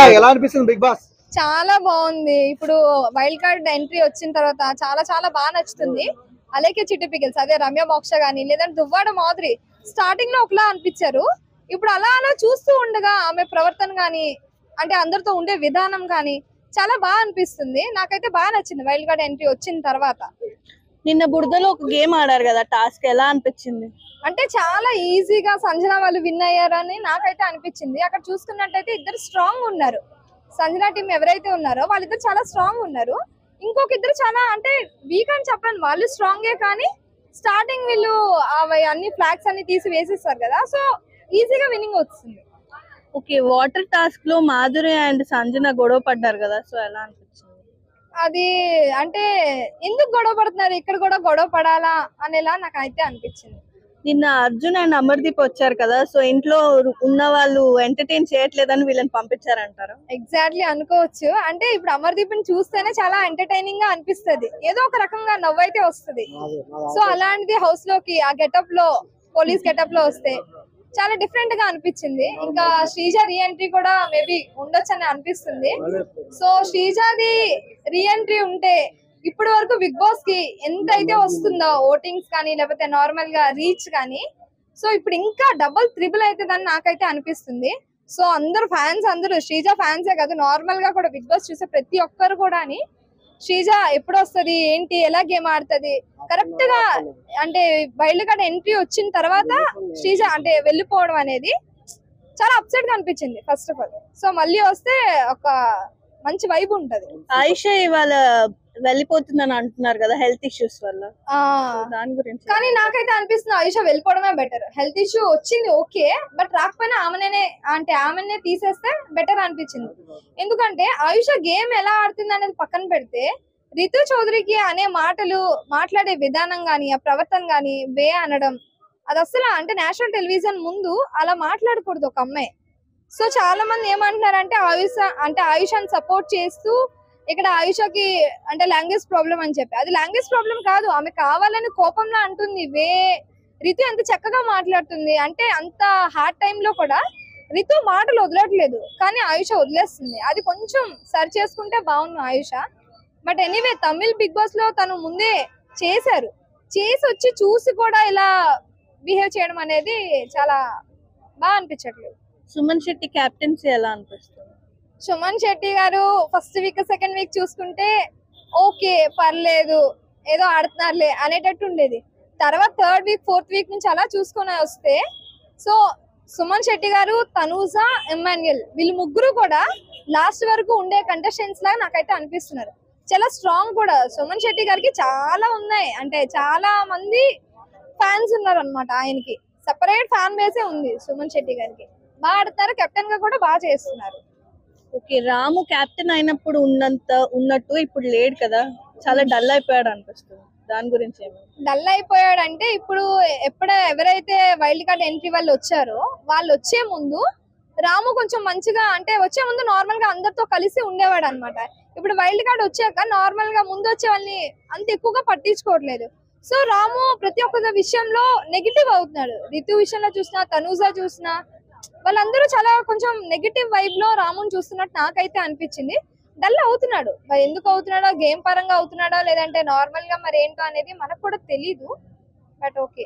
ఎలా అనిపిస్తుంది big boss? చాలా బాగుంది. ఇప్పుడు వైల్డ్ కార్డ్ ఎంట్రీ వచ్చిన తర్వాత చాలా చాలా బాగా నచ్చుతుంది. అలాగే చిట్టి పికిల్స్ అదే రమ్య మోక్ష గానీ లేదంటే దువ్వాడ మాధురి స్టార్టింగ్ లో ఒకలా అనిపించారు. ఇప్పుడు అలా అలా చూస్తూ ఉండగా ఆమె ప్రవర్తన గానీ అంటే అందరితో ఉండే విధానం కానీ చాలా బాగా అనిపిస్తుంది. నాకైతే బాగా నచ్చింది వైల్డ్ కార్డ్ ఎంట్రీ వచ్చిన తర్వాత. నిన్న బురదలో ఒక గేమ్ ఆడారు కదా, టాస్క్ ఎలా అనిపించింది? అంటే చాలా ఈజీగా సంజన వాళ్ళు విన్ అయ్యారని నాకైతే అనిపించింది. అక్కడ చూసుకున్నట్టయితే ఇద్దరు స్ట్రాంగ్ ఉన్నారు. సంజన టీం ఎవరైతే ఉన్నారో వాళ్ళిద్దరు చాలా స్ట్రాంగ్ ఉన్నారు. ఇంకొక ఇద్దరు చాలా అంటే వీక్ అని చెప్పాను, వాళ్ళు స్ట్రాంగే కానీ స్టార్టింగ్ వీళ్ళు అన్ని ఫ్లాగ్స్ అన్ని తీసి వేసేస్తారు కదా, సో ఈజీగా విన్నింగ్ వస్తుంది. ఓకే, వాటర్ టాస్క్ లో మాధురి అండ్ సంజన గొడవ పడ్డారు కదా, సో ఎలా అనిపించింది? అది అంటే ఎందుకు గొడవ పడుతున్నారు, ఇక్కడ కూడా గొడవ పడాలా అనేలా నాకైతే అనిపించింది. నిన్న అర్జున్ అండ్ అమర్దీప్ వచ్చారు కదా, సో ఇంట్లో ఉన్న వాళ్ళు ఎంటర్టైన్ చేయట్లేదని వీళ్ళని పంపించారంటారు. ఎగ్జాక్ట్లీ అనుకోవచ్చు. అంటే ఇప్పుడు అమర్దీప్ ని చూస్తేనే చాలా ఎంటర్టైనింగ్ గా అనిపిస్తుంది, ఏదో ఒక రకంగా నవ్వైతే వస్తుంది. సో అలాంటిది హౌస్ లోకి ఆ గెటప్ లో పోలీస్ గెటప్ లో వస్తే చాలా డిఫరెంట్ గా అనిపించింది. ఇంకా శ్రీజ రీఎంట్రీ కూడా మేబీ ఉండొచ్చని అనిపిస్తుంది. సో శ్రీజాది రీఎంట్రీ ఉంటే ఇప్పటి వరకు బిగ్ బాస్ కి ఎంత అయితే వస్తుందో ఓటింగ్స్ కానీ లేకపోతే నార్మల్ గా రీచ్ కానీ, సో ఇప్పుడు ఇంకా డబుల్ త్రిబుల్ అవుతుందని నాకైతే అనిపిస్తుంది. సో అందరు ఫ్యాన్స్ అందరూ శ్రీజ ఫ్యాన్సే కాదు, నార్మల్ గా కూడా బిగ్ బాస్ చూసే ప్రతి ఒక్కరు కూడా శ్రీజ ఎప్పుడు వస్తుంది ఏంటి ఎలా గేమ్ ఆడుతుంది కరెక్ట్ గా అంటే వైల్డ్ కార్డ్ ఎంట్రీ వచ్చిన తర్వాత శ్రీజ అంటే వెళ్ళిపోవడం అనేది చాలా అప్సెట్ గా అనిపించింది ఫస్ట్ ఆఫ్ ఆల్. సో మళ్ళీ వస్తే ఒక మంచి వైబ్ ఉంటది. ఆయిష ఇవాళ వెళ్ళిపోతుందని అంటున్నారు కదా హెల్త్ ఇష్యూస్ వల్ల, దాని గురించి. కానీ నాకైతే అనిపిస్తుంది ఆయిష వెళ్ళిపోవడమే బెటర్. హెల్త్ ఇష్యూ వచ్చింది ఓకే, బట్ రాకపోయినా ఆమెనే తీసేస్తే బెటర్ అనిపించింది. ఎందుకంటే ఆయిష గేమ్ ఎలా ఆడుతుంది అనేది పక్కన పెడితే రితు చౌదరికి అనే మాట్లాడే విధానం గానీ ఆ ప్రవర్తన గానీ వే అనడం అది అసలు అంటే నేషనల్ టెలివిజన్ ముందు అలా మాట్లాడకూడదు ఒక అమ్మాయి. సో చాలా మంది ఏమంటున్నారంటే ఆయుషాన్ని సపోర్ట్ చేస్తూ ఇక్కడ ఆయుషకి అంటే లాంగ్వేజ్ ప్రాబ్లం అని చెప్పి, అది లాంగ్వేజ్ ప్రాబ్లం కాదు, ఆమె కావాలని కోపంలో అంటుంది. రితు ఎంత చక్కగా మాట్లాడుతుంది అంటే అంత హార్డ్ టైంలో కూడా రితు మాటలు వదలట్లేదు, కానీ ఆయుష వదిలేస్తుంది. అది కొంచెం సరి చేసుకుంటే బాగుంది Ayusha. But anyway Tamil Bigg Boss లో తను ముందే చేసి వచ్చి చూసి కూడా ఇలా బిహేవ్ చేయడం అనేది చాలా బాగా అనిపించట్లేదు. సుమన్ శెట్టి కెప్టెన్సీ ఎలా అనిపిస్తుంది? సుమన్ శెట్టి గారు ఫస్ట్ వీక్ సెకండ్ వీక్ చూసుకుంటే ఓకే పర్లేదు ఏదో ఆడుతున్నారులే అనేటట్టు ఉండేది. తర్వాత థర్డ్ వీక్ ఫోర్త్ వీక్ నుంచి అలా చూసుకొని వస్తే సో సుమన్ శెట్టి గారు తనూజ ఎమ్మాన్యుయల్ వీళ్ళు ముగ్గురు కూడా లాస్ట్ వరకు ఉండే కంటెస్టెంట్స్ లాగా నాకైతే అనిపిస్తున్నారు. చాలా స్ట్రాంగ్ కూడా. సుమన్ శెట్టి గారికి చాలా ఉన్నాయి, అంటే చాలా మంది ఫ్యాన్స్ ఉన్నారు అనమాట. ఆయనకి సెపరేట్ ఫ్యాన్ బేసే ఉంది. సుమన్ శెట్టి గారికి బాగా ఆడతారు, కెప్టెన్ గా కూడా బాగా చేస్తున్నారు. ఓకే, రాము కెప్టెన్ అయినప్పుడు ఉన్నట్టు ఇప్పుడు లేడు కదా, చాలా డల్ అయిపోయాడు అనిపిస్తుంది. దాని గురించి డల్ అయిపోయాడు అంటే ఇప్పుడు ఎవరైతే వైల్డ్ కార్డ్ ఎంట్రీ వాళ్ళు వచ్చారో వాళ్ళు వచ్చే ముందు రాము కొంచెం మంచిగా అంటే వచ్చే ముందు నార్మల్ గా అందరితో కలిసి ఉండేవాడు అనమాట. ఇప్పుడు వైల్డ్ కార్డ్ వచ్చాక నార్మల్ గా ముందు వచ్చే వాళ్ళని అంత ఎక్కువగా పట్టించుకోవట్లేదు. సో రాము ప్రతి ఒక్క విషయంలో నెగిటివ్ అవుతున్నాడు. రితు విషయంలో చూసినా తనూజ చూసినా వాళ్ళందరూ చాలా కొంచెం నెగిటివ్ వైబ్ లో రాముని చూస్తున్నట్టు నాకైతే అనిపించింది. డల్ అవుతున్నాడు, మరి ఎందుకు అవుతున్నాడో గేమ్ పరంగా అవుతున్నాడో లేదంటే నార్మల్ గా మరి ఏంటో అనేది మనకు కూడా తెలీదు. But okay.